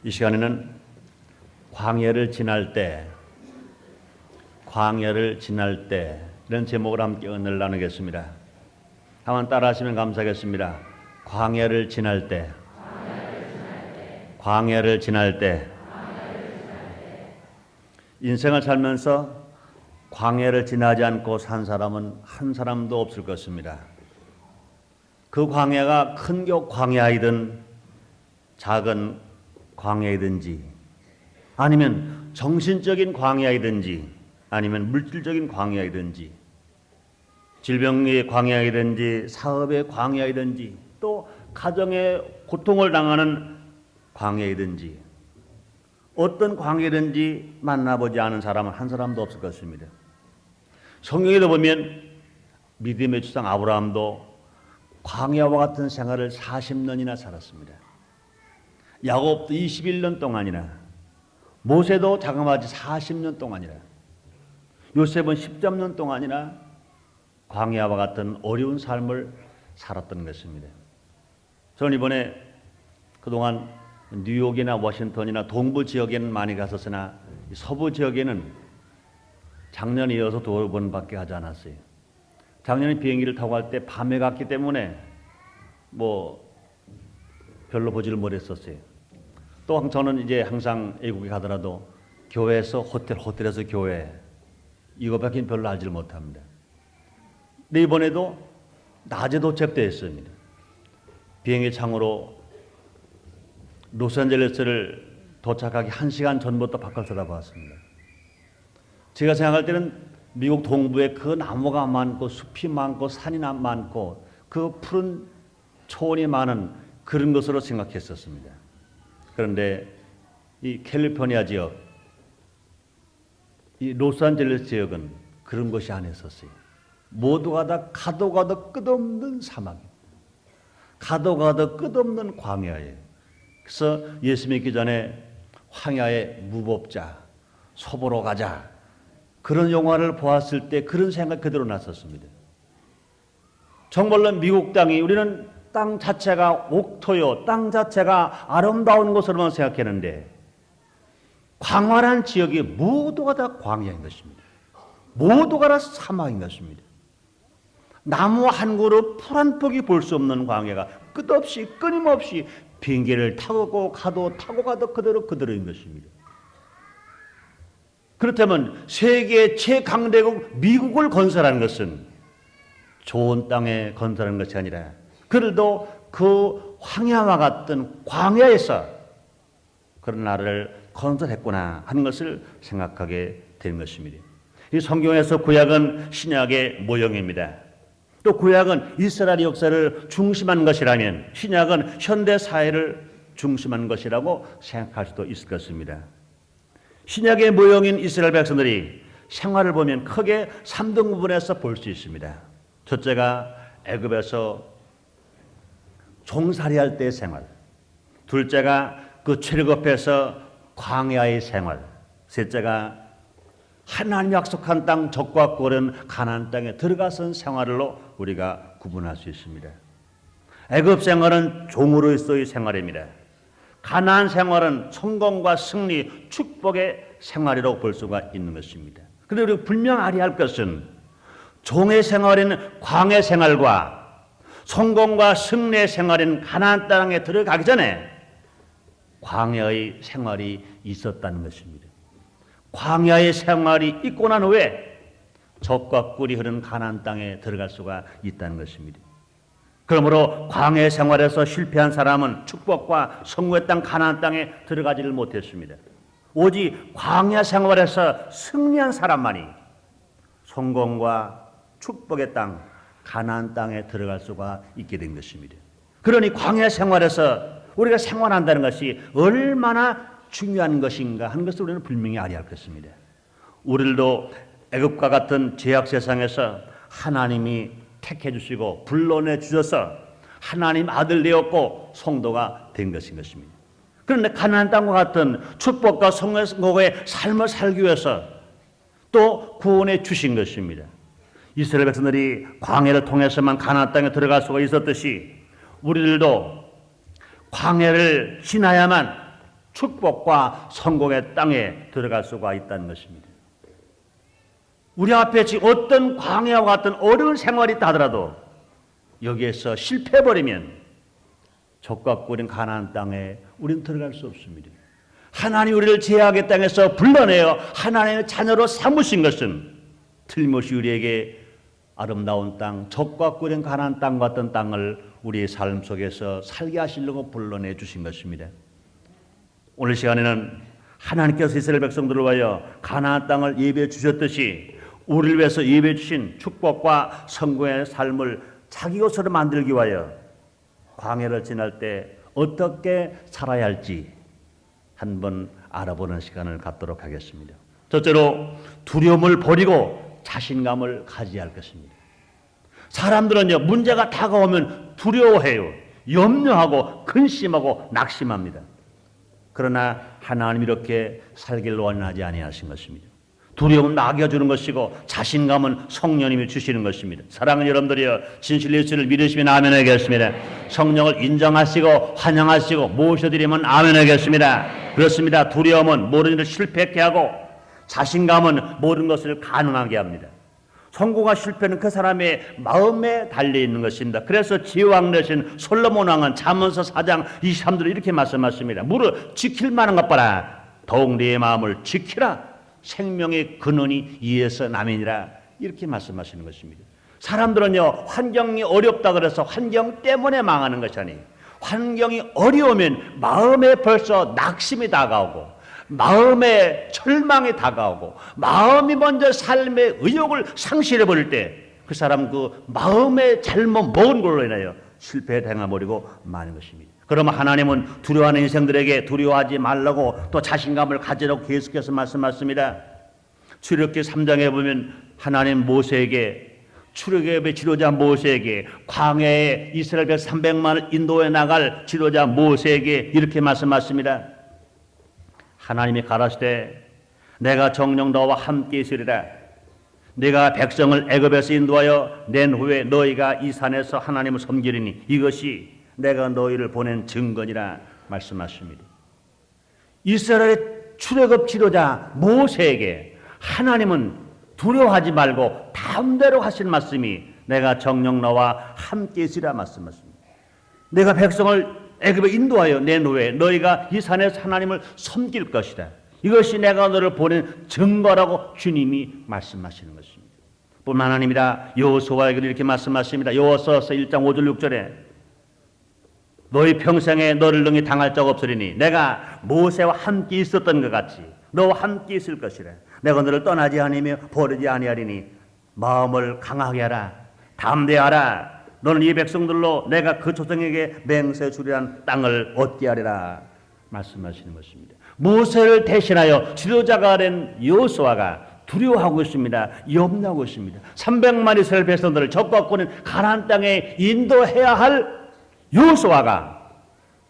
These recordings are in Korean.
이 시간에는 광야를 지날 때 이런 제목으로 함께 은혜를 나누겠습니다. 한번 따라하시면 감사하겠습니다. 광야를 지날 때. 인생을 살면서 광야를 지나지 않고 산 사람은 한 사람도 없을 것입니다. 그 광야가 큰 광야이든 작은 광야이든지, 아니면 정신적인 광야이든지, 아니면 물질적인 광야이든지, 질병의 광야이든지, 사업의 광야이든지, 또 가정의 고통을 당하는 광야이든지, 어떤 광야든지 만나보지 않은 사람은 한 사람도 없을 것입니다. 성경에도 보면 믿음의 주상 아브라함도 광야와 같은 생활을 40년이나 살았습니다. 야곱도 21년 동안이나, 모세도 자그마치 40년 동안이나, 요셉은 13년 동안이나 광야와 같은 어려운 삶을 살았던 것입니다. 저는 이번에 그동안 뉴욕이나 워싱턴이나 동부 지역에는 많이 갔었으나 서부 지역에는 작년에 이어서 2번밖에 하지 않았어요. 작년에 비행기를 타고 갈 때 밤에 갔기 때문에 별로 보지를 못했었어요. 또 저는 이제 항상 외국에 가더라도 교회에서 호텔에서 교회, 이거밖에 별로 알지를 못합니다. 근데 이번에도 낮에 도착되었습니다. 비행기 창으로 로스앤젤레스를 도착하기 1시간 전부터 밖을 쳐다봤습니다. 제가 생각할 때는 미국 동부에 그 나무가 많고 숲이 많고 산이 많고 그 푸른 초원이 많은 그런 것으로 생각했었습니다. 그런데 이 캘리포니아 지역, 이 로스앤젤레스 지역은 그런 것이 아니었어요. 모두가 다 가도 가도 끝없는 사막이에요. 가도 가도 끝없는 광야예요. 그래서 예수 믿기 전에 황야의 무법자, 서보러 가자, 그런 영화를 보았을 때 그런 생각 그대로 났었습니다. 정말로 미국 땅이, 우리는 땅 자체가 옥토요, 땅 자체가 아름다운 곳으로만 생각했는데 광활한 지역이 모두가 다 광야인 것입니다. 모두가 다 사막인 것입니다. 나무 한 그루 풀 한 폭이 볼 수 없는 광야가 끝없이 끊임없이 비행기를 타고 가도 그대로인 것입니다. 그렇다면 세계 최강대국 미국을 건설하는 것은 좋은 땅에 건설하는 것이 아니라 그래도 그 황야와 같은 광야에서 그런 나라를 건설했구나 하는 것을 생각하게 된 것입니다. 이 성경에서 구약은 신약의 모형입니다. 또 구약은 이스라엘 역사를 중심한 것이라면 신약은 현대 사회를 중심한 것이라고 생각할 수도 있을 것입니다. 신약의 모형인 이스라엘 백성들이 생활을 보면 크게 3등분해서 볼 수 있습니다. 첫째가 애굽에서 종살이할 때의 생활, 둘째가 그 출애굽해서 광야의 생활, 셋째가 하나님이 약속한 땅 적과 꿀은 가나안 땅에 들어가선 생활로 우리가 구분할 수 있습니다. 애굽 생활은 종으로서의 생활입니다. 가나안 생활은 성공과 승리, 축복의 생활이라고 볼 수가 있는 것입니다. 그런데 우리가 분명 알아야 할 것은 종의 생활인 광야 생활과 성공과 승리의 생활인 가나안 땅에 들어가기 전에 광야의 생활이 있었다는 것입니다. 광야의 생활이 있고 난 후에 젖과 꿀이 흐르는 가나안 땅에 들어갈 수가 있다는 것입니다. 그러므로 광야 생활에서 실패한 사람은 축복과 성공의 땅 가나안 땅에 들어가지를 못했습니다. 오직 광야 생활에서 승리한 사람만이 성공과 축복의 땅 가나안 땅에 들어갈 수가 있게 된 것입니다. 그러니 광야 생활에서 우리가 생활한다는 것이 얼마나 중요한 것인가 하는 것을 우리는 분명히 알아야 할 것입니다. 우리들도 애굽과 같은 죄악 세상에서 하나님이 택해 주시고 불러내 주셔서 하나님 아들 되었고 성도가 된 것입니다. 그런데 가나안 땅과 같은 축복과 성공의 삶을 살기 위해서 또 구원해 주신 것입니다. 이스라엘 백성들이 광야를 통해서만 가나안 땅에 들어갈 수가 있었듯이 우리들도 광야를 지나야만 축복과 성공의 땅에 들어갈 수가 있다는 것입니다. 우리 앞에 지금 어떤 광야와 같은 어려운 생활이 있다 하더라도 여기에서 실패해버리면 적과 꿀인 가나안 땅에 우리는 들어갈 수 없습니다. 하나님 우리를 제약의 땅에서 불러내어 하나님의 자녀로 삼으신 것은 틀림없이 우리에게 아름다운 땅, 적과 꿀인 가나안 땅 같은 땅을 우리의 삶 속에서 살게 하시려고 불러내 주신 것입니다. 오늘 시간에는 하나님께서 이스라엘 백성들을 위하여 가나안 땅을 예배해 주셨듯이 우리를 위해서 예배해 주신 축복과 성공의 삶을 자기 것으로 만들기 위하여 광야를 지날 때 어떻게 살아야 할지 한번 알아보는 시간을 갖도록 하겠습니다. 첫째로 두려움을 버리고 자신감을 가져야 할 것입니다. 사람들은요, 문제가 다가오면 두려워해요. 염려하고 근심하고 낙심합니다. 그러나 하나님 이렇게 살기를 원하지 아니하신 것입니다. 두려움은 낙이어 주는 것이고 자신감은 성령님이 주시는 것입니다. 사랑하는 여러분들이여, 진실 예수를 믿으시면 아멘 하겠습니다. 성령을 인정하시고 환영하시고 모셔드리면 아멘 하겠습니다. 그렇습니다. 두려움은 모든 일을 실패하게 하고 자신감은 모든 것을 가능하게 합니다. 성공과 실패는 그 사람의 마음에 달려있는 것입니다. 그래서 지혜왕 되신 솔로몬 왕은 잠언서 4장 23절에 이렇게 말씀하십니다. 무릇 지킬 만한 것 봐라. 더욱 네 마음을 지키라. 생명의 근원이 이에서 남이니라. 이렇게 말씀하시는 것입니다. 사람들은요, 환경이 어렵다 그래서 환경 때문에 망하는 것이 아니에요. 환경이 어려우면 마음에 벌써 낙심이 다가오고 마음에 절망이 다가오고 마음이 먼저 삶의 의욕을 상실해 버릴 때 그 사람 그 마음에 잘못 먹은 걸로 인하여 실패에 당해버리고 마는 것입니다. 그러면 하나님은 두려워하는 인생들에게 두려워하지 말라고 또 자신감을 가지라고 계속해서 말씀하십니다. 출애굽기 3장에 보면 하나님 모세에게 출애굽의 지도자 모세에게 광야에 이스라엘 백 300만을 인도해 나갈 지도자 모세에게 이렇게 말씀하십니다. 하나님이 가라사대 내가 정녕 너와 함께 있으리라. 내가 백성을 애굽에서 인도하여 낸 후에 너희가 이 산에서 하나님을 섬기리니 이것이 내가 너희를 보낸 증거니라 말씀하십니다. 이스라엘의 출애굽 지도자 모세에게 하나님은 두려워하지 말고 다음대로 하신 말씀이 내가 정녕 너와 함께 있으리라 말씀하십니다. 내가 백성을 애굽에 인도하여 낸 후에 너희가 이 산에서 하나님을 섬길 것이다. 이것이 내가 너를 보낸 증거라고 주님이 말씀하시는 것입니다. 뿐만 아닙니다. 여호수아에게도 이렇게 말씀하십니다. 여호수아서 1장 5절 6절에 너희 평생에 너를 능히 당할 적 없으리니 내가 모세와 함께 있었던 것 같이 너와 함께 있을 것이라. 내가 너를 떠나지 아니며 버리지 아니하리니 마음을 강하게 하라. 담대하라. 너는 이 백성들로 내가 그 조상에게 맹세 주리란 땅을 얻게 하리라 말씀하시는 것입니다. 모세를 대신하여 지도자가 된 여호수아가 두려워하고 있습니다. 염려하고 있습니다. 300만 이스라엘 백성들을 적과 꾼인 가나안 땅에 인도해야 할 여호수아가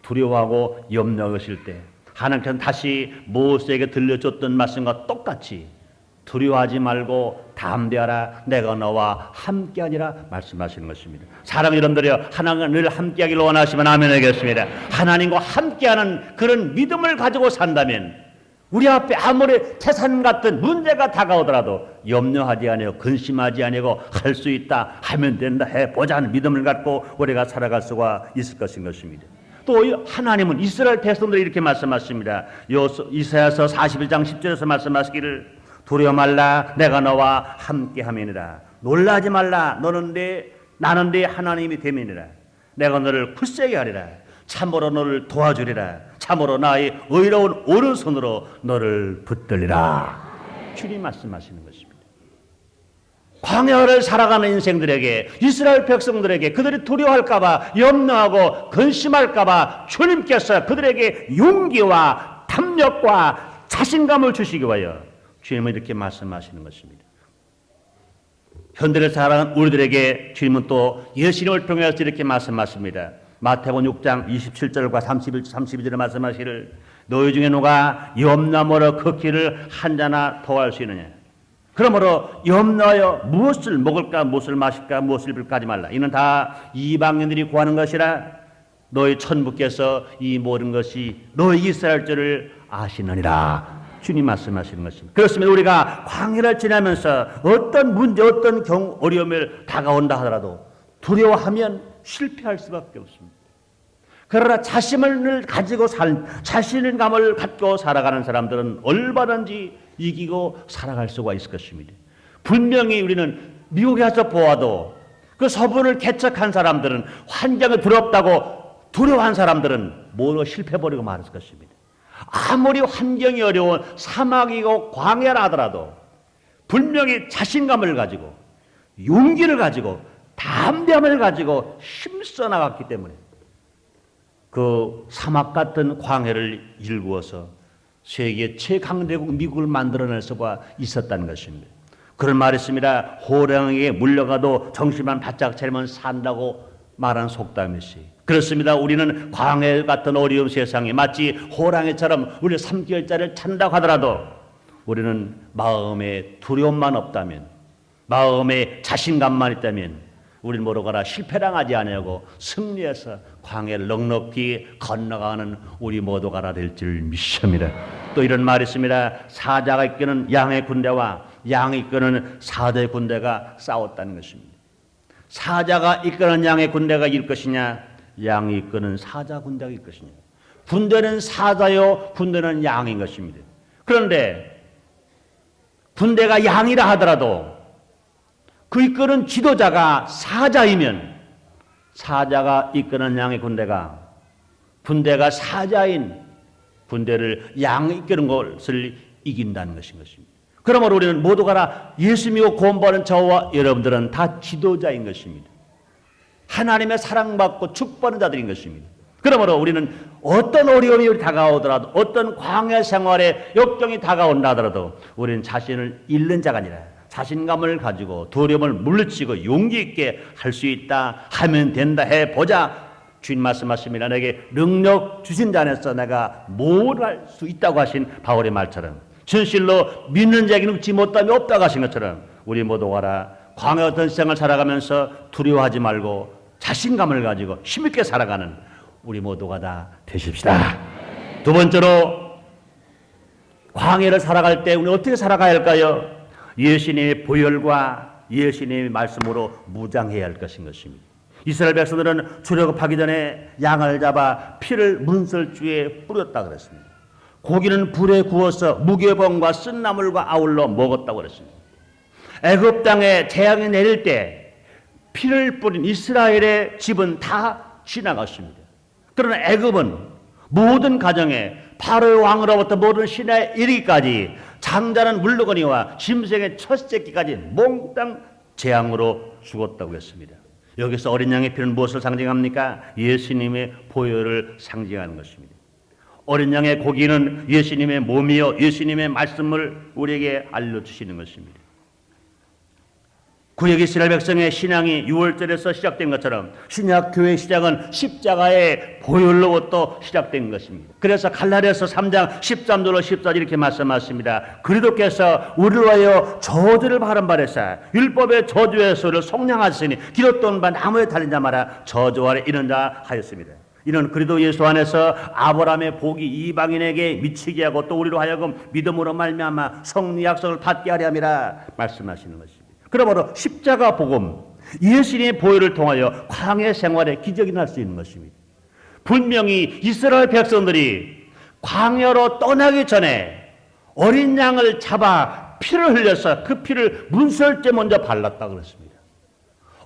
두려워하고 염려하고 있을 때 하나님께서는 다시 모세에게 들려줬던 말씀과 똑같이 두려워하지 말고 담대하라. 내가 너와 함께하니라 말씀하시는 것입니다. 사랑하는 여러분들이여, 하나님과 늘 함께하기를 원하시면 아멘 하겠습니다. 하나님과 함께하는 그런 믿음을 가지고 산다면 우리 앞에 아무리 태산 같은 문제가 다가오더라도 염려하지 아니하고 근심하지 아니하고 할 수 있다, 하면 된다, 해보자 하는 믿음을 갖고 우리가 살아갈 수가 있을 것인 것입니다. 또 하나님은 이스라엘 백성들이 이렇게 말씀하십니다. 이사야서 41장 10절에서 말씀하시기를 두려워 말라. 내가 너와 함께함이니라. 놀라지 말라. 나는 네 하나님이 됨이니라. 내가 너를 굳세게 하리라. 참으로 너를 도와주리라. 참으로 나의 의로운 오른손으로 너를 붙들리라. 주님 말씀하시는 것입니다. 광야를 살아가는 인생들에게, 이스라엘 백성들에게 그들이 두려워할까봐, 염려하고 근심할까봐 주님께서 그들에게 용기와 탐욕과 자신감을 주시기 위하여 주님은 이렇게 말씀하시는 것입니다. 현대를 살아가는 우리들에게 주님은 또 예수님을 통해서 이렇게 말씀하십니다. 마태복음 6장 27절과 32절에 말씀하시기를 너희 중에 누가 염려하므로 그 길을 한 자나 더할 수 있느냐. 그러므로 염려하여 무엇을 먹을까 무엇을 마실까 무엇을 입을까 하지 말라. 이는 다 이방인들이 구하는 것이라. 너희 천부께서 이 모든 것이 너희 이스라엘 줄을 아시느니라. 주님 말씀하시는 것입니다. 그렇습니다. 우리가 광야를 지나면서 어떤 문제, 어떤 어려움을 다가온다 하더라도 두려워하면 실패할 수밖에 없습니다. 그러나 자신을 가지고 자신감을 갖고 살아가는 사람들은 얼마든지 이기고 살아갈 수가 있을 것입니다. 분명히 우리는 미국에 가서 보아도 그 서부를 개척한 사람들은, 환경이 두렵다고 두려워한 사람들은 모두 실패해버리고 말았을 것입니다. 아무리 환경이 어려운 사막이고 광야라 하더라도 분명히 자신감을 가지고 용기를 가지고 담대함을 가지고 힘써 나갔기 때문에 그 사막 같은 광야를 일구어서 세계 최강대국 미국을 만들어낼 수가 있었다는 것입니다. 그런 말이 있습니다. 호랑이에게 물려가도 정신만 바짝 차리면 산다고 말한 속담이시. 그렇습니다. 우리는 광야 같은 어려운 세상에 마치 호랑이처럼 우리 3개월짜리를 찬다고 하더라도 우리는 마음에 두려움만 없다면, 마음에 자신감만 있다면 우리는 뭐로가라 실패당하지 아니하고 승리해서 광야를 넉넉히 건너가는 우리 모두가 될 줄 믿습니다. 또 이런 말이 있습니다. 사자가 이끄는 양의 군대와 양이 이끄는 사자의 군대가 싸웠다는 것입니다. 사자가 이끄는 양의 군대가 이길 것이냐, 양이 이끄는 사자 군대가 이길 것이냐. 군대는 사자요, 군대는 양인 것입니다. 그런데 군대가 양이라 하더라도 그 이끄는 지도자가 사자이면, 사자가 이끄는 양의 군대가 사자인 군대를 양이 이끄는 것을 이긴다는 것인 것입니다. 그러므로 우리는 모두가 예수 믿고 구원받은 저와 여러분들은 다 지도자인 것입니다. 하나님의 사랑받고 축복받는 자들인 것입니다. 그러므로 우리는 어떤 어려움이 다가오더라도, 어떤 광야 생활의 역경이 다가온다 하더라도 우리는 자신을 잃는 자가 아니라 자신감을 가지고 두려움을 물리치고 용기 있게 할 수 있다, 하면 된다, 해보자. 주님 말씀하십니다. 내게 능력 주신 자 안에서 내가 뭘 할 수 있다고 하신 바울의 말처럼, 진실로 믿는 자에게는 얻지 못함이 없다고 하신 것처럼 우리 모두 가라 광야 어떤 세상을 살아가면서 두려워하지 말고 자신감을 가지고 힘있게 살아가는 우리 모두가 다 되십시다. 두 번째로, 광야를 살아갈 때 우리 어떻게 살아가야 할까요? 예수님의 보혈과 예수님의 말씀으로 무장해야 할 것입니다. 이스라엘 백성들은 출애굽하기 전에 양을 잡아 피를 문설주에 뿌렸다 그랬습니다. 고기는 불에 구워서 무교병과 쓴나물과 아울러 먹었다고 그랬습니다. 애굽 땅에 재앙이 내릴 때 피를 뿌린 이스라엘의 집은 다 지나갔습니다. 그러나 애굽은 모든 가정에 바로의 왕으로부터 모든 신하에 이르기까지 장자는 물러거니와 짐승의 첫 새끼까지 몽땅 재앙으로 죽었다고 했습니다. 여기서 어린 양의 피는 무엇을 상징합니까? 예수님의 보혈을 상징하는 것입니다. 어린 양의 고기는 예수님의 몸이요 예수님의 말씀을 우리에게 알려주시는 것입니다. 구약 이스라엘 백성의 신앙이 6월절에서 시작된 것처럼 신약 교회의 시작은 십자가의 보혈로부터 시작된 것입니다. 그래서 갈라디아서 3장 13절로 14절 이렇게 말씀하십니다. 그리스도께서 우리를 위하여 저주를 바른 바라사 율법의 저주의 소리를 속량하시니 기록된 바 나무에 달린 자 마라 저주 아래 이른 자 하였습니다. 이는 그리스도 예수 안에서 아브라함의 복이 이방인에게 미치게 하고 또 우리로 하여금 믿음으로 말미암아 성리 약속을 받게 하려 함이라 말씀하시는 것입니다. 그러므로 십자가 복음, 예수님의 보혈을 통하여 광야 생활에 기적이 날 수 있는 것입니다. 분명히 이스라엘 백성들이 광야로 떠나기 전에 어린 양을 잡아 피를 흘려서 그 피를 문설주에 먼저 발랐다고 그랬습니다.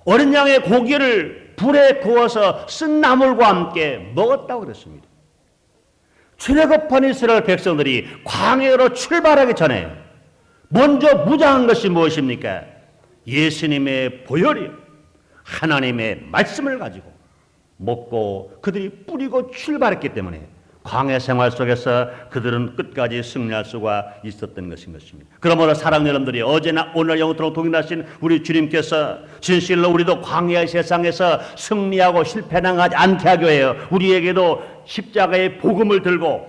어린 양의 고기를 불에 구워서 쓴 나물과 함께 먹었다고 그랬습니다. 출애굽한 이스라엘 백성들이 광야로 출발하기 전에 먼저 무장한 것이 무엇입니까? 예수님의 보혈이요 하나님의 말씀을 가지고 먹고 그들이 뿌리고 출발했기 때문에 광야 생활 속에서 그들은 끝까지 승리할 수가 있었던 것인 것입니다. 그러므로 사랑하는 여러분들이 어제나 오늘 영원토록 동일하신 우리 주님께서 진실로 우리도 광야의 세상에서 승리하고 실패당하지 않게 하기 위하여 우리에게도 십자가의 복음을 들고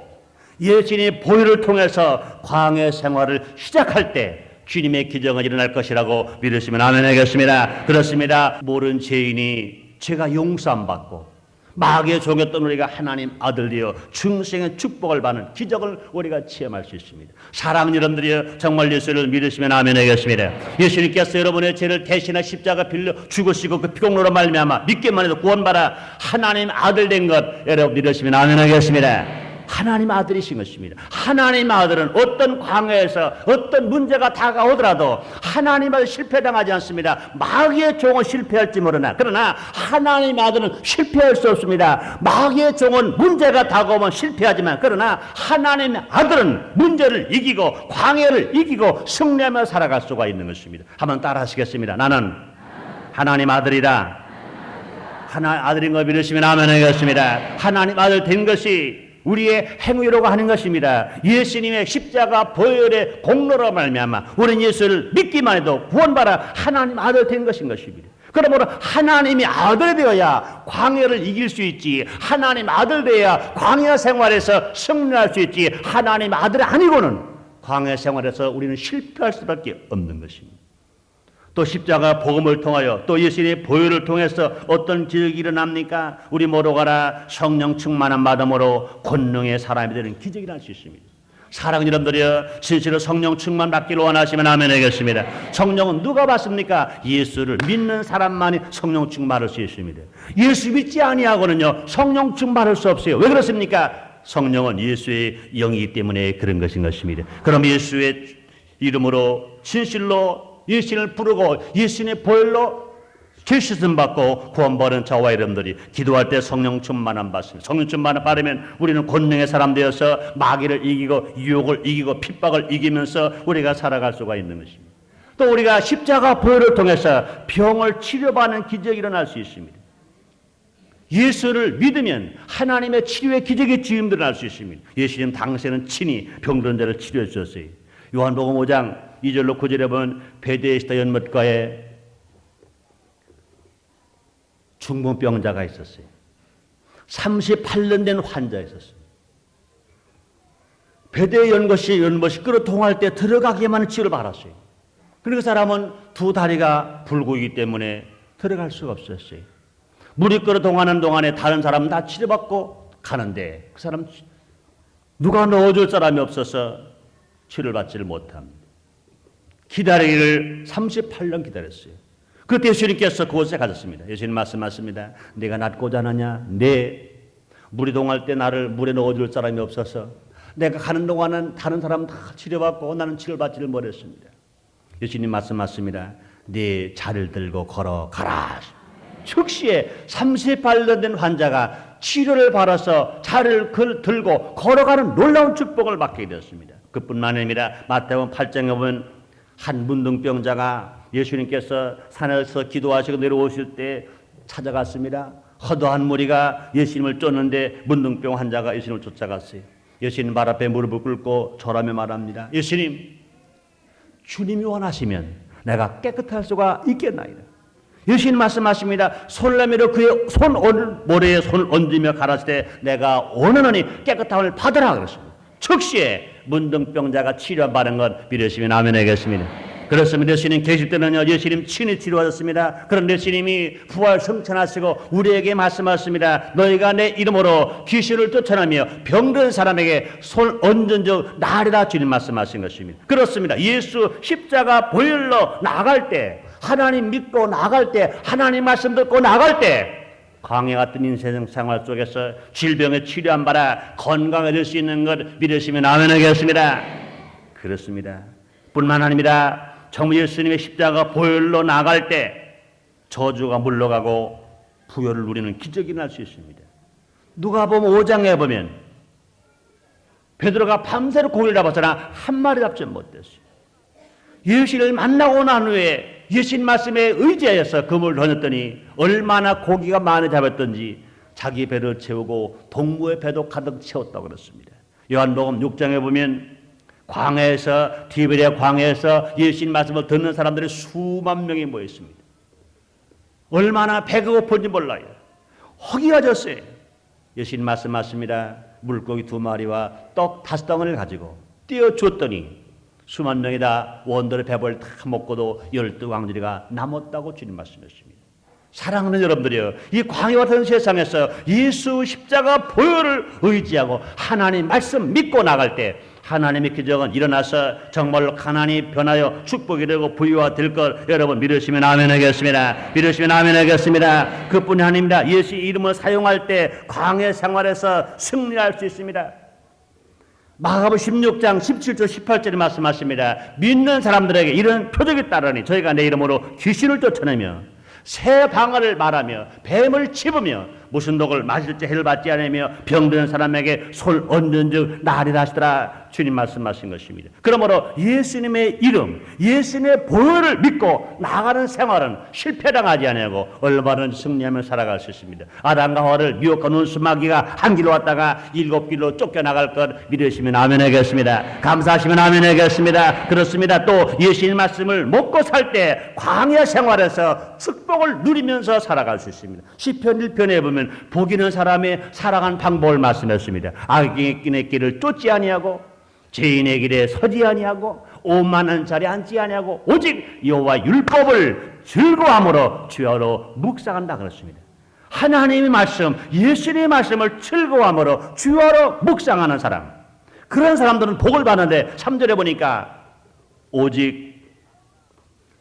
예수님의 보혈을 통해서 광야 생활을 시작할 때 주님의 기적은 일어날 것이라고 믿으시면 아멘 하겠습니다. 그렇습니다. 모든 죄인이 죄가 용서 안 받고 마귀의 종이었던 우리가 하나님 아들 되어 중생의 축복을 받는 기적을 우리가 체험할 수 있습니다. 사랑하는 여러분들이여, 정말 예수를 믿으시면 아멘 하겠습니다. 예수님께서 여러분의 죄를 대신해 십자가 빌려 죽으시고 그 피공로로 말미암아 믿기만 해도 구원받아 하나님 아들 된 것 여러분 믿으시면 아멘 하겠습니다. 하나님 아들이신 것입니다. 하나님 아들은 어떤 광야에서 어떤 문제가 다가오더라도 하나님 아들 실패당하지 않습니다. 마귀의 종은 실패할지 모르나 그러나 하나님 아들은 실패할 수 없습니다. 마귀의 종은 문제가 다가오면 실패하지만 그러나 하나님 아들은 문제를 이기고 광야를 이기고 승리하며 살아갈 수가 있는 것입니다. 한번 따라 하시겠습니다. 나는 하나님 아들이다. 하나님 아들인 걸 믿으시면 아멘 하겠습니다. 하나님 아들 된 것이 우리의 행위로가 하는 것입니다. 예수님의 십자가 보혈의 공로로 말미암아 우리는 예수를 믿기만 해도 구원받아 하나님 아들 된 것입니다. 그러므로 하나님이 아들 되어야 광야를 이길 수 있지, 하나님 아들 되어야 광야 생활에서 승리할 수 있지, 하나님 아들이 아니고는 광야 생활에서 우리는 실패할 수밖에 없는 것입니다. 또 십자가 복음을 통하여 또 예수님의 보혈을 통해서 어떤 기적이 일어납니까? 우리 모두 가라 성령 충만한 마음으로 권능의 사람이 되는 기적이 날 수 있습니다. 사랑하는 여러분들이여, 진실로 성령 충만 받기를 원하시면 아멘 하겠습니다. 성령은 누가 받습니까? 예수를 믿는 사람만이 성령 충만할 수 있습니다. 예수 믿지 아니하고는요 성령 충만할 수 없어요. 왜 그렇습니까? 성령은 예수의 영이기 때문에 그런 것인 것입니다. 그럼 예수의 이름으로 진실로 예수님을 부르고 예수님의 보혈로 죄씻음 받고 구원받은 저와 여러분들이 기도할 때 성령 충만함 받습니다. 성령 충만함 받으면 우리는 권능의 사람 되어서 마귀를 이기고 유혹을 이기고 핍박을 이기면서 우리가 살아갈 수가 있는 것입니다. 또 우리가 십자가 보혈을 통해서 병을 치료받는 기적이 일어날 수 있습니다. 예수를 믿으면 하나님의 치료의 기적의 주임들을 알 수 있습니다. 예수님 당시에는 친히 병든 자를 치료해 주셨어요. 요한복음 5장 2절로 9절에 보면 베데스다 연못가에 중풍병자가 있었어요. 38년 된 환자가 있었어요. 베데 연못이 끓어 동할 때 들어가기만 치료를 받았어요. 그러니까 그 사람은 두 다리가 불구이기 때문에 들어갈 수가 없었어요. 물이 끓어 동하는 동안에 다른 사람은 다 치료받고 가는데 그 사람 누가 넣어줄 사람이 없어서 치료를 받지를 못합니다. 기다리기를 38년 기다렸어요. 그때 예수님께서 그곳에 가셨습니다. 예수님 말씀하십니다. 내가 낫고자 하느냐? 네. 물이 동할 때 나를 물에 넣어줄 사람이 없어서 내가 가는 동안은 다른 사람 다 치료받고 나는 치료받지를 못했습니다. 예수님 말씀하십니다. 네 자를 들고 걸어가라. 즉시에 38년 된 환자가 치료를 받아서 자를 들고 걸어가는 놀라운 축복을 받게 되었습니다. 그뿐만 아니라 마태복음 8장에 보면 한 문둥병자가 예수님께서 산에서 기도하시고 내려오실 때 찾아갔습니다. 허다한 무리가 예수님을 쫓는데 문둥병 환자가 예수님을 쫓아갔어요. 예수님 발 앞에 무릎을 꿇고 절하며 말합니다. 예수님, 주님이 원하시면 내가 깨끗할 수가 있겠나이다. 예수님 말씀하십니다. 손을 내밀어 그의 모래에 손을 얹으며 가라사대 때 내가 원하노니 깨끗함을 받으라 그랬습니다. 즉시에 문둥병자가 치료받은 것 믿으시면 아멘 하겠습니다. 그렇습니다. 예수님 계실 때는요 예수님 친히 치료하셨습니다. 그런데 예수님이 부활 승천하시고 우리에게 말씀하십니다. 너희가 내 이름으로 귀신을 쫓아내며 병든 사람에게 손 얹은 적 나리라 주님 말씀하신 것입니다. 그렇습니다. 예수 십자가 보혈로 나갈 때 하나님 믿고 나갈 때 하나님 말씀 듣고 나갈 때 광야 같은 인생 생활 속에서 질병에 치료한 바라 건강해질 수 있는 것 믿으시면 아멘 하겠습니다. 그렇습니다. 뿐만 아니라 정말 예수님의 십자가 보혈로 나갈 때 저주가 물러가고 부여를 누리는 기적이 날 수 있습니다. 누가복음 5장에 보면 베드로가 밤새로 고기를 잡았으나 한 마리 잡지 못했어요. 예수를 만나고 난 후에 예수님 말씀에 의지하여서 그물을 던졌더니 얼마나 고기가 많이 잡았던지 자기 배를 채우고 동무의 배도 가득 채웠다고 그랬습니다. 요한복음 6장에 보면 광야에서 디베랴 광야에서 예수님 말씀을 듣는 사람들이 수만 명이 모였습니다. 얼마나 배가 고픈지 몰라요. 허기가 졌어요. 예수님 말씀하십니다. 물고기 2마리와 떡 5덩어리를 가지고 띄워줬더니 수만 명이 다 원들의 배벌 다 먹고도 12광주리가 남았다고 주님 말씀하십니다. 사랑하는 여러분들이요, 이 광야 같은 세상에서 예수 십자가 보혈을 의지하고 하나님 말씀 믿고 나갈 때 하나님의 기적은 일어나서 정말로 가난이 변하여 축복이 되고 부유가 될 것 여러분 믿으시면 아멘 하겠습니다. 믿으시면 아멘 하겠습니다. 그뿐이 아닙니다. 예수 이름을 사용할 때 광야 생활에서 승리할 수 있습니다. 마가복음 16장 17절 18절에 말씀하십니다. 믿는 사람들에게 이런 표적이 따르니 저희가 내 이름으로 귀신을 쫓아내며 새 방언을 말하며 뱀을 칩으며 무슨 독을 마실지 해를 받지 않으며 병든 사람에게 손 얹은 즉 나으리라 하시더라. 주님 말씀하신 것입니다. 그러므로 예수님의 이름, 예수님의 보혈을 믿고 나가는 생활은 실패당하지 아니하고 얼마든지 승리하며 살아갈 수 있습니다. 아담과 하와를 미혹한 원수마귀가 한 길로 왔다가 7길로 쫓겨나갈 것 믿으시면 아멘 하겠습니다. 감사하시면 아멘 하겠습니다. 그렇습니다. 또 예수님 말씀을 먹고 살 때 광야 생활에서 축복을 누리면서 살아갈 수 있습니다. 시편 1편에 보면 복 있는 사람의 살아가는 방법을 말씀했습니다. 악인의 길을 쫓지 아니하고 죄인의 길에 서지 아니하고 오만한 자리에 앉지 아니하고 오직 여호와 율법을 즐거워함으로 주야로 묵상한다 그랬습니다. 하나님의 말씀, 예수님의 말씀을 즐거워함으로 주야로 묵상하는 사람, 그런 사람들은 복을 받는데 3절에 보니까 오직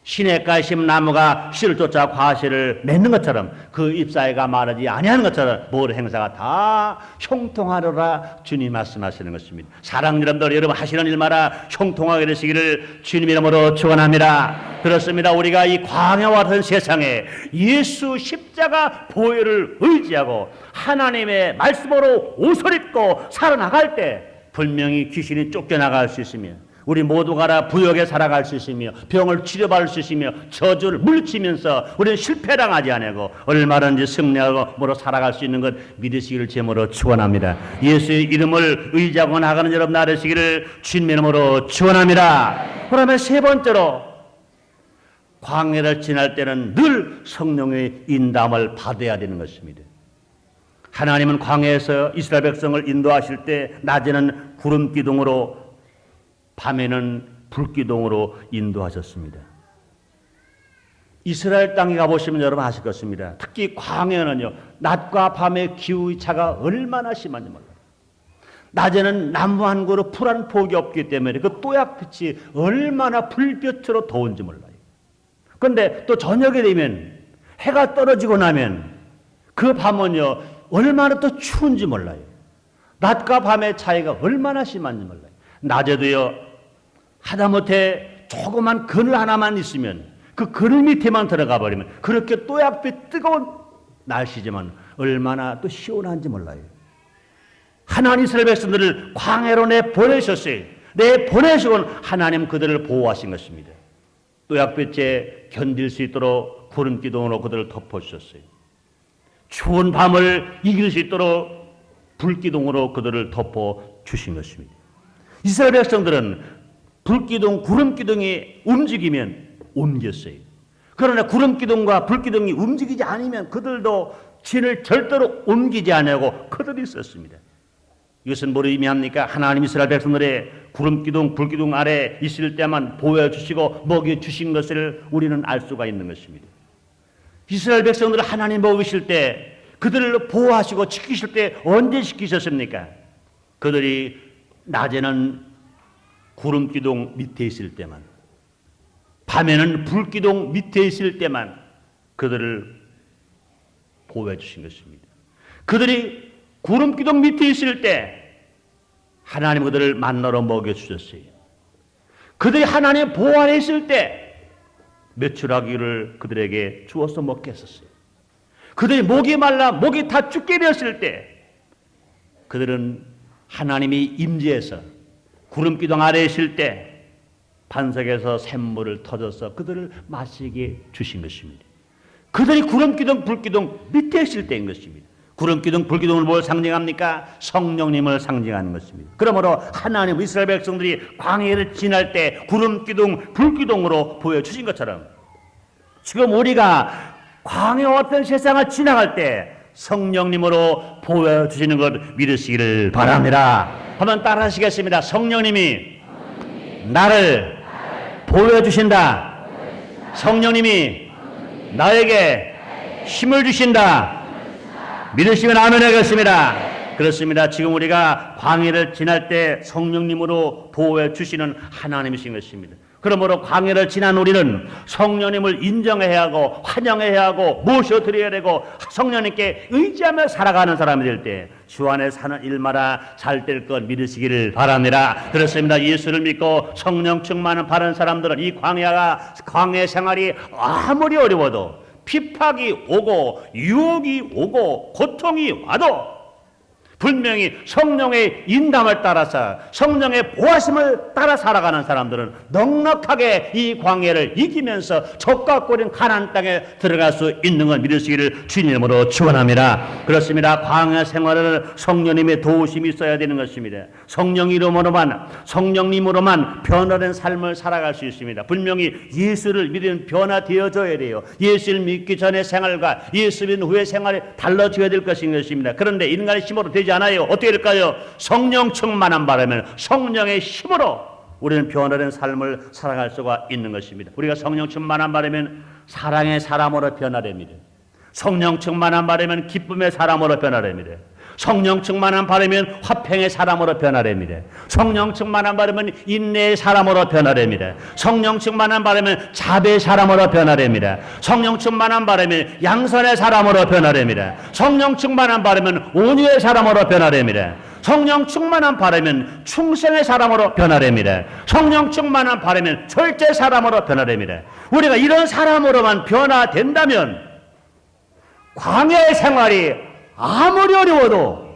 시냇가에 심은 나무가 씨를 쫓아 과실을 맺는 것처럼 그 잎사이가 마르지 아니하는 것처럼 모든 행사가 다 형통하리라 주님 말씀하시는 것입니다. 사랑하는 여러분들, 여러분 하시는 일마다 형통하게 되시기를 주님 이름으로 축원합니다. 그렇습니다. 우리가 이 광야와 같은 세상에 예수 십자가 보혈을 의지하고 하나님의 말씀으로 옷을 입고 살아나갈 때 분명히 귀신이 쫓겨나갈 수 있으며 우리 모두가 다 부역에 살아갈 수 있으며 병을 치료받을 수 있으며 저주를 물리치면서 우리는 실패당하지 아니하고 얼마든지 승리하고 뭐로 살아갈 수 있는 것 믿으시기를 제모로 축원합니다. 예수의 이름을 의지하고 나가는 여러분 나르시기를 주님의 이름으로 축원합니다. 그러면 세 번째로 광야를 지날 때는 늘 성령의 인도함을 받아야 되는 것입니다. 하나님은 광야에서 이스라엘 백성을 인도하실 때 낮에는 구름 기둥으로 밤에는 불기둥으로 인도하셨습니다. 이스라엘 땅에 가보시면 여러분 아실 것입니다. 특히 광야는요, 낮과 밤의 기후의 차가 얼마나 심한지 몰라요. 낮에는 나무 한 그루 풀 한 폭이 없기 때문에 그 또약빛이 얼마나 불볕으로 더운지 몰라요. 그런데 또 저녁에 되면 해가 떨어지고 나면 그 밤은요 얼마나 또 추운지 몰라요. 낮과 밤의 차이가 얼마나 심한지 몰라요. 낮에도요 하다못해 조그만 그늘 하나만 있으면 그 그늘 밑에만 들어가 버리면 그렇게 또약빛 뜨거운 날씨지만 얼마나 또 시원한지 몰라요. 하나님 이스라엘 백성들을 광야로 내보내셨어요. 내보내시고는 하나님 그들을 보호하신 것입니다. 또약빛에 견딜 수 있도록 구름 기둥으로 그들을 덮어주셨어요. 추운 밤을 이길 수 있도록 불기둥으로 그들을 덮어주신 것입니다. 이스라엘 백성들은 불기둥, 구름기둥이 움직이면 옮겼어요. 그러나 구름기둥과 불기둥이 움직이지 않으면 그들도 진을 절대로 옮기지 않고 그들이 있었습니다. 이것은 뭘 의미합니까? 하나님 이스라엘 백성들의 구름기둥, 불기둥 아래 있을 때만 보여주시고 먹여주신 것을 우리는 알 수가 있는 것입니다. 이스라엘 백성들을 하나님 먹이실 때 그들을 보호하시고 지키실 때 언제 지키셨습니까? 그들이 낮에는 구름기둥 밑에 있을 때만, 밤에는 불기둥 밑에 있을 때만 그들을 보호해 주신 것입니다. 그들이 구름기둥 밑에 있을 때 하나님 그들을 만나러 먹여주셨어요. 그들이 하나님의 보호 안에 있을 때 메추라기를 그들에게 주어서 먹게 했었어요. 그들이 목이 말라 목이 다 죽게 되었을 때 그들은 하나님이 임재해서 구름기둥 아래에 있을 때 반석에서 샘물을 터져서 그들을 마시게 주신 것입니다. 그들이 구름기둥, 불기둥 밑에 있을 때인 것입니다. 구름기둥, 불기둥을 뭘 상징합니까? 성령님을 상징하는 것입니다. 그러므로 하나님 이스라엘 백성들이 광야를 지날 때 구름기둥, 불기둥으로 보여주신 것처럼 지금 우리가 광야와 같은 세상을 지나갈 때 성령님으로 보여주시는 것 믿으시기를 바랍니다. 한번 따라 하시겠습니다. 성령님이 나를 보여주신다. 성령님이 나에게 힘을 주신다. 믿으시면 아멘 하겠습니다. 그렇습니다. 지금 우리가 광야를 지날 때 성령님으로 보호해 주시는 하나님이신 것입니다. 그러므로 광야를 지난 우리는 성령님을 인정해야 하고 환영해야 하고 모셔드려야 되고 성령님께 의지하며 살아가는 사람이 될 때 주 안에 사는 일마다 잘 될 것 믿으시기를 바랍니다. 그렇습니다. 예수를 믿고 성령 충만한 바른 사람들은 이 광야 생활이 아무리 어려워도 핍박이 오고 유혹이 오고 고통이 와도 분명히 성령의 인담을 따라서 성령의 보호하심을 따라 살아가는 사람들은 넉넉하게 이 광야를 이기면서 적과 꼴인 가나안 땅에 들어갈 수 있는 걸 믿으시기를 주님으로 축원합니다. 그렇습니다. 광야 생활을 성령님의 도우심이 있어야 되는 것입니다. 성령님으로만 변화된 삶을 살아갈 수 있습니다. 분명히 예수를 믿으면 변화되어져야 돼요. 예수를 믿기 전의 생활과 예수 믿는 후의 생활이 달라져야 될 것입니다. 그런데 인간의 힘으로 되지 않아요. 어떻게 될까요? 성령 충만한 바라면 성령의 힘으로 우리는 변화된 삶을 살아갈 수가 있는 것입니다. 우리가 성령 충만한 바라면 사랑의 사람으로 변화됩니다. 성령 충만한 바라면 기쁨의 사람으로 변화됩니다. 성령 충만한 바라면 화평의 사람으로 변화됩니다. 성령 충만한 바라면 인내의 사람으로 변화됩니다. 성령 충만한 바라면 자비의 사람으로 변화됩니다. 성령 충만한 바라면 양선의 사람으로 변화됩니다. 성령 충만한 바라면 온유의 사람으로 변화됩니다. 성령 충만한 바라면 충성의 사람으로 변화됩니다. 성령 충만한 바라면 절제 사람으로 변화됩니다. 우리가 이런 사람으로만 변화된다면 광야의 생활이 아무리 어려워도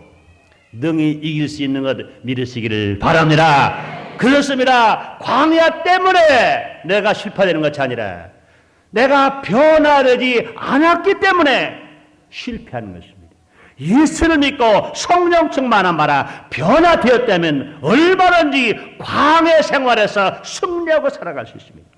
능히 이길 수 있는 것 믿으시기를 바랍니다. 그렇습니다. 광야 때문에 내가 실패되는 것이 아니라 내가 변화되지 않았기 때문에 실패하는 것입니다. 예수를 믿고 성령 충만한 바라 변화되었다면 얼마든지 광야 생활에서 승리하고 살아갈 수 있습니다.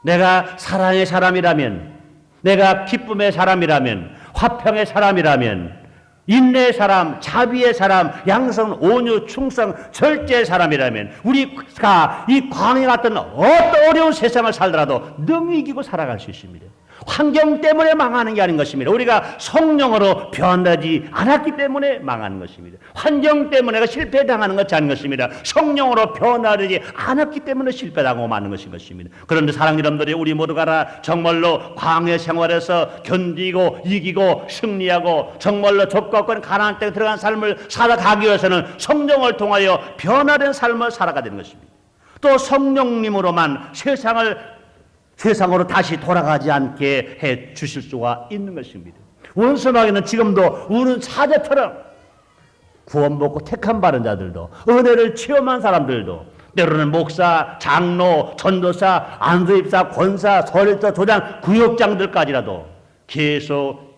내가 사랑의 사람이라면, 내가 기쁨의 사람이라면, 화평의 사람이라면, 인내의 사람, 자비의 사람, 양성, 온유, 충성, 절제의 사람이라면 우리가 이 광야 같은 어떤 어려운 세상을 살더라도 능히 이기고 살아갈 수 있습니다. 환경 때문에 망하는 게 아닌 것입니다. 우리가 성령으로 변하지 않았기 때문에 망하는 것입니다. 환경 때문에 실패당하는 것이 아닌 것입니다. 성령으로 변하지 않았기 때문에 실패당하고 마는 것인 것입니다. 그런데 사랑하는 여러분들이 우리 모두가 정말로 광야 생활에서 견디고 이기고 승리하고 정말로 적과 가나안 땅에 들어간 삶을 살아가기 위해서는 성령을 통하여 변화된 삶을 살아가야 되는 것입니다. 또 성령님으로만 세상으로 다시 돌아가지 않게 해 주실 수가 있는 것입니다. 원수마귀는 지금도 우는 사자처럼 구원받고 택한 바른 자들도 은혜를 체험한 사람들도 때로는 목사, 장로, 전도사, 안수입사, 권사, 설립자, 조장, 구역장들까지라도 계속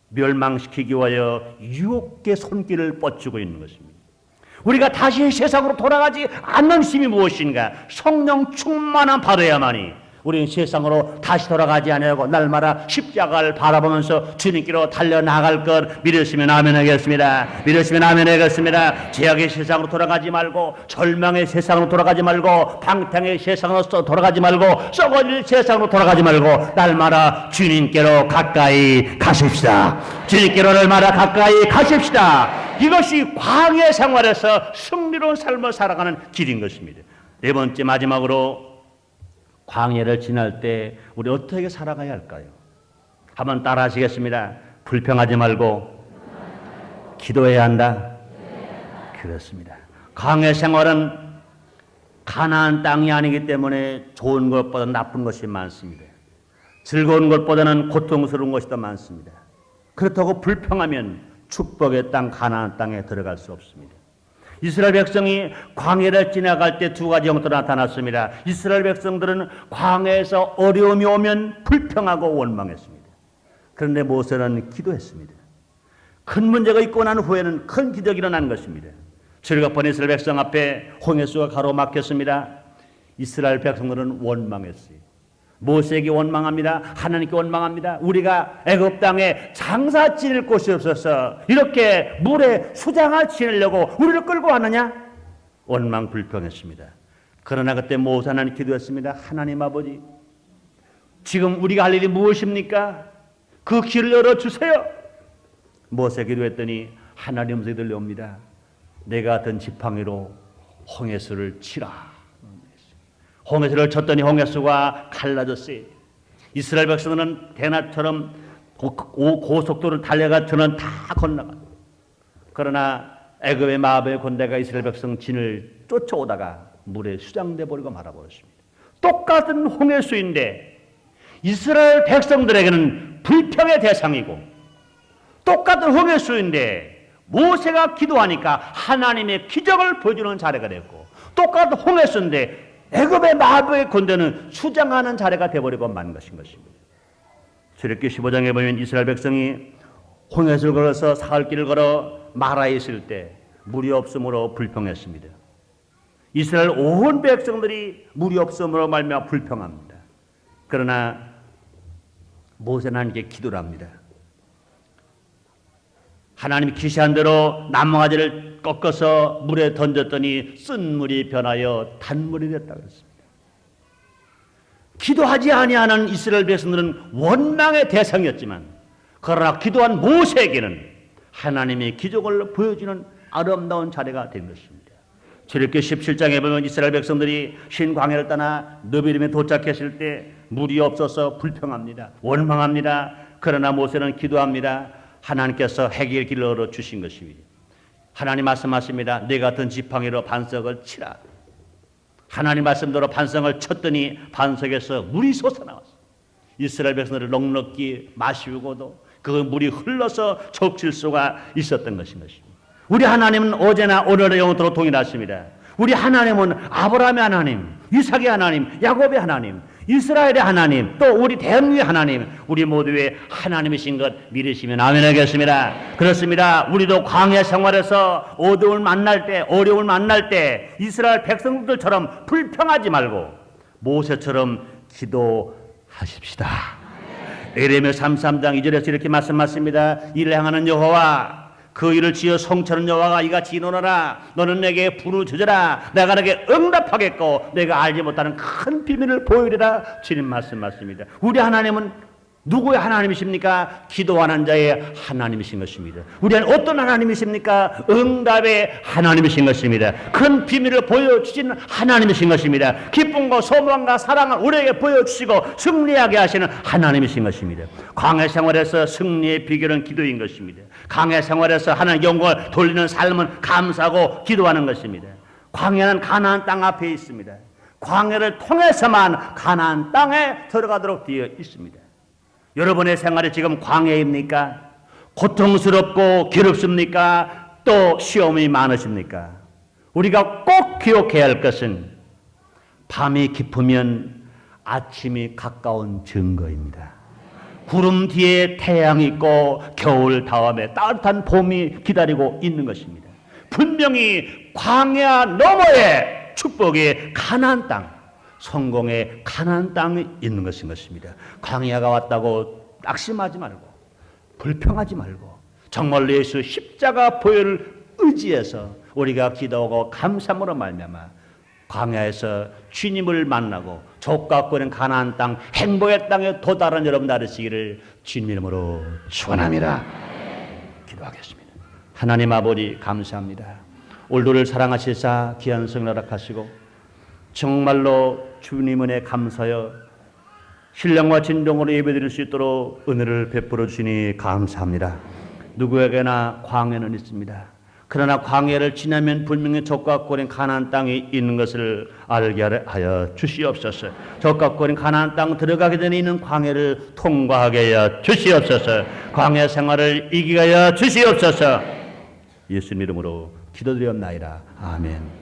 멸망시키기 위하여 유혹의 손길을 뻗치고 있는 것입니다. 우리가 다시 세상으로 돌아가지 않는 힘이 무엇인가? 성령 충만한 바로야만이 우리는 세상으로 다시 돌아가지 않으려고 날마다 십자가를 바라보면서 주님께로 달려나갈 것 믿으시면 아멘 하겠습니다. 믿으시면 아멘 하겠습니다. 죄악의 세상으로 돌아가지 말고 절망의 세상으로 돌아가지 말고 방탕의 세상으로 돌아가지 말고 썩어질 세상으로 돌아가지 말고 날마다 주님께로 가까이 가십시다. 주님께로 날마다 가까이 가십시다. 이것이 광야 생활에서 승리로운 삶을 살아가는 길인 것입니다. 네 번째 마지막으로 광야를 지날 때 우리 어떻게 살아가야 할까요? 한번 따라 하시겠습니다. 불평하지 말고 기도해야 한다. 그렇습니다. 광야 생활은 가나안 땅이 아니기 때문에 좋은 것보다 나쁜 것이 많습니다. 즐거운 것보다는 고통스러운 것이 더 많습니다. 그렇다고 불평하면 축복의 땅 가나안 땅에 들어갈 수 없습니다. 이스라엘 백성이 광야를 지나갈 때 두 가지 형태로 나타났습니다. 이스라엘 백성들은 광야에서 어려움이 오면 불평하고 원망했습니다. 그런데 모세는 기도했습니다. 큰 문제가 있고 난 후에는 큰 기적이 일어난 것입니다. 즐겁은 이스라엘 백성 앞에 홍해수가 가로막혔습니다. 이스라엘 백성들은 원망했어요. 모세에게 원망합니다. 하나님께 원망합니다. 우리가 애굽 땅에 장사 지낼 곳이 없어서 이렇게 물에 수장을 지내려고 우리를 끌고 왔느냐? 원망 불평했습니다. 그러나 그때 모세 하나님 기도했습니다. 하나님 아버지, 지금 우리가 할 일이 무엇입니까? 그 길을 열어주세요. 모세 기도했더니 하나님 음성이 들려옵니다. 내가 같은 지팡이로 홍해수를 치라. 홍해수를 쳤더니 홍해수가 갈라졌어요. 이스라엘 백성들은 대낮처럼 고속도를 달려가 저는 다 건너가. 그러나 애굽의 마압의 군대가 이스라엘 백성 진을 쫓아오다가 물에 수장돼 버리고 말아버렸습니다. 똑같은 홍해수인데 이스라엘 백성들에게는 불평의 대상이고, 똑같은 홍해수인데 모세가 기도하니까 하나님의 기적을 보여주는 자리가 됐고, 똑같은 홍해수인데 애굽의 마압의 군대는 수장하는 자리가 되어버리고 만 것인 것입니다. 출애굽기 15장에 보면 이스라엘 백성이 홍해수를 걸어서 사흘길을 걸어 마라에 있을 때 물이 없으므로 불평했습니다. 이스라엘 온 백성들이 물이 없음으로 말미암아 불평합니다. 그러나 모세는 하나님께 기도를 합니다. 하나님이 계시한 대로 나무가지를 꺾어서 물에 던졌더니 쓴 물이 변하여 단물이 됐다 그랬습니다. 기도하지 아니하는 이스라엘 백성들은 원망의 대상이었지만, 그러나 기도한 모세에게는 하나님의 기적을 보여주는 아름다운 자리가 된 것입니다. 출애굽기 17장에 보면 이스라엘 백성들이 신 광야를 떠나 느비림에 도착했을 때 물이 없어서 불평합니다. 원망합니다. 그러나 모세는 기도합니다. 하나님께서 해결 길을 열어 주신 것입니다. 하나님 말씀하십니다. 네 같은 지팡이로 반석을 치라. 하나님 말씀대로 반석을 쳤더니 반석에서 물이 솟아나왔어요. 이스라엘 백성들을 넉넉히 마시고도 그 물이 흘러서 적실 수가 있었던 것입니다. 우리 하나님은 어제나 오늘의 영원토록 동일하십니다. 우리 하나님은 아브라함의 하나님, 이삭의 하나님, 야곱의 하나님, 이스라엘의 하나님, 또 우리 대한민국의 하나님, 우리 모두의 하나님이신 것 믿으시면 아멘 하겠습니다. 그렇습니다. 우리도 광야 생활에서 어려움을 만날 때 이스라엘 백성들처럼 불평하지 말고 모세처럼 기도하십시다. 에레미야 33장 2절에서 이렇게 말씀하십니다. 이를 향하는 여호와, 그 일을 지어 성취하는 여호와가 이같이 이노노라. 너는 내게 부르짖으라. 내가 내게 응답하겠고 내가 알지 못하는 큰 비밀을 보이리라. 주님 말씀하십니다. 우리 하나님은 누구의 하나님이십니까? 기도하는 자의 하나님이신 것입니다. 우리는 어떤 하나님이십니까? 응답의 하나님이신 것입니다. 큰 비밀을 보여주시는 하나님이신 것입니다. 기쁨과 소망과 사랑을 우리에게 보여주시고 승리하게 하시는 하나님이신 것입니다. 광야 생활에서 승리의 비결은 기도인 것입니다. 광야 생활에서 하나님 영광을 돌리는 삶은 감사하고 기도하는 것입니다. 광야는 가나안 땅 앞에 있습니다. 광야를 통해서만 가나안 땅에 들어가도록 되어 있습니다. 여러분의 생활이 지금 광야입니까? 고통스럽고 괴롭습니까? 또 시험이 많으십니까? 우리가 꼭 기억해야 할 것은 밤이 깊으면 아침이 가까운 증거입니다. 구름 뒤에 태양이 있고 겨울 다음에 따뜻한 봄이 기다리고 있는 것입니다. 분명히 광야 너머에 축복의 가나안 땅, 성공의 가나안 땅에 있는 것입니다. 광야가 왔다고 낙심하지 말고 불평하지 말고 정말로 예수 십자가 보혈을 의지해서 우리가 기도하고 감사함으로 말미암아 광야에서 주님을 만나고 족같고는 가나안 땅 행복의 땅에 도달한 여러분 되시기를 주님 이름으로 축원합니다. 기도하겠습니다. 하나님 아버지 감사합니다. 오늘도를 사랑하시사 귀한 성령 허락하시고 정말로 주님 은혜 감사하여 신령과 진정으로 예배드릴 수 있도록 은혜를 베풀어 주시니 감사합니다. 누구에게나 광야는 있습니다. 그러나 광야를 지나면 분명히 적과골인 가나안 땅이 있는 것을 알게 하여 주시옵소서. 적과골인 가나안 땅 들어가기 전에 있는 광야를 통과하게 하여 주시옵소서. 광야 생활을 이기게 하여 주시옵소서. 예수님 이름으로 기도드렸나이다. 아멘.